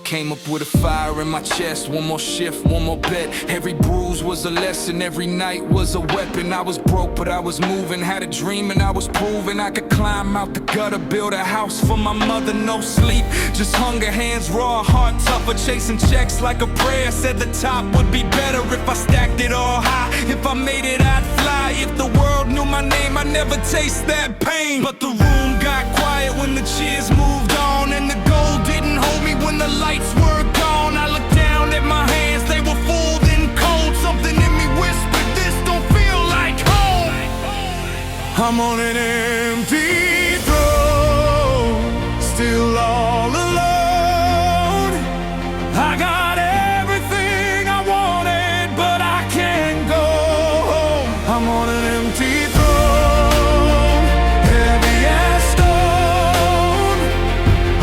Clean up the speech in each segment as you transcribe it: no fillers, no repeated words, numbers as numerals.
Came up with a fire in my chest, one more shift, one more bet. Every bruise was a lesson, every night was a weapon. I was broke but I was moving, had a dream and I was proving I could climb out the gutter, build a house for my mother. No sleep, just hunger, hands raw, heart tougher, chasing checks like a prayer. Said the top would be better if I stacked it all high. If I made it I'd fly, if the world knew my name I'd never taste that pain. But the room got quiet when the cheers moved on, and the gold didn't hold me when the lights were gone. I looked down at my hands, they were full and cold. Something in me whispered, this don't feel like home. I'm on an empty throne, still all alone. I got everything I wanted, but I can't go home. I'm on an empty throne, heavy as stone.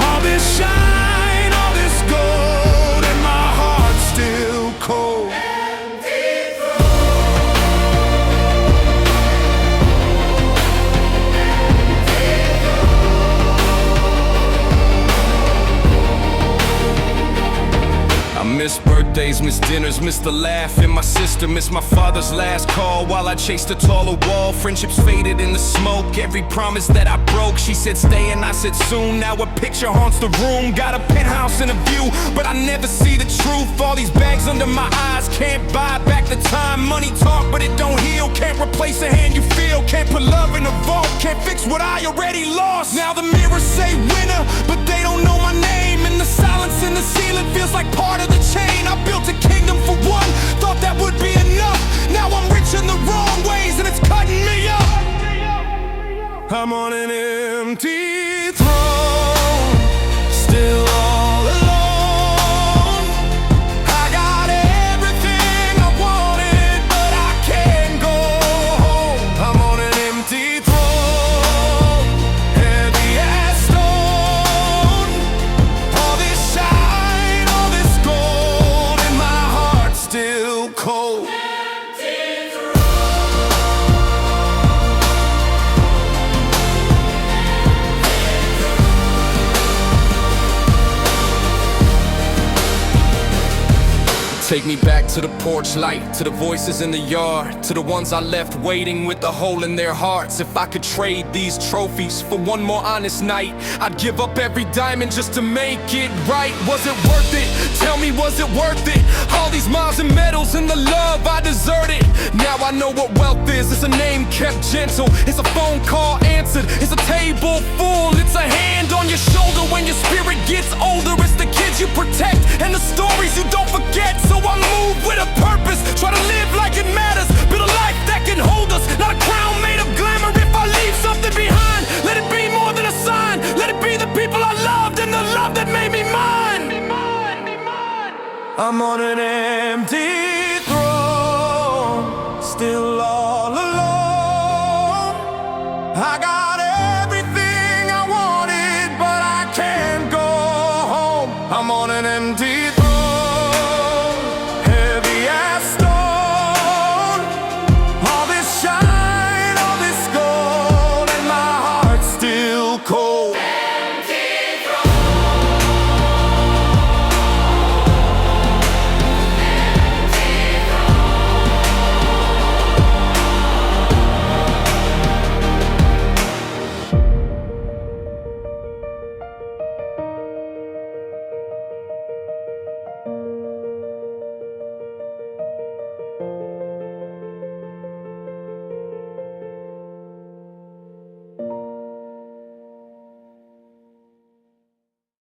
All this shine, all this gold, and my heart's still cold. I miss birthdays, miss dinners, miss the laugh in my sister, miss my father's last call while I chased a taller wall. Friendships faded in the smoke, every promise that I broke. She said stay and I said soon, now a picture haunts the room. Got a penthouse and a view, but I never see the truth. All these bags under my eyes can't buy back the time. Money talk but it don't heal, can't replace the hand you feel. Can't put love in a vault, can't fix what I already lost. Now the mirrors say winner, but they don't know my name. And the silence in the ceiling feels like part of the chain. I built a kingdom for one, thought that would be enough. Now I'm rich in the wrong ways and it's cutting me up. I'm on an empty throne, still all alone. I got everything I wanted, but I can't go home. I'm on an empty throne, heavy as stone. All this shine, all this gold, and my heart's still cold. Take me back to the porch light, to the voices in the yard, to the ones I left waiting with a hole in their hearts. If I could trade these trophies for one more honest night, I'd give up every diamond just to make it right. Was it worth it? Tell me, was it worth it? All these miles and medals and the love I deserted. Now I know what wealth is. It's a name kept gentle, it's a phone call answered, it's a table full, it's a hand on your shoulder when your spirit gets older. It's the kids you protect and the stories you don't forget. So I move with a purpose, try to live like it matters. Build a life that can hold us, not a crown made of glamour. If I leave something behind, let it be more than a sign. Let it be the people I loved and the love that made me mine. I'm on an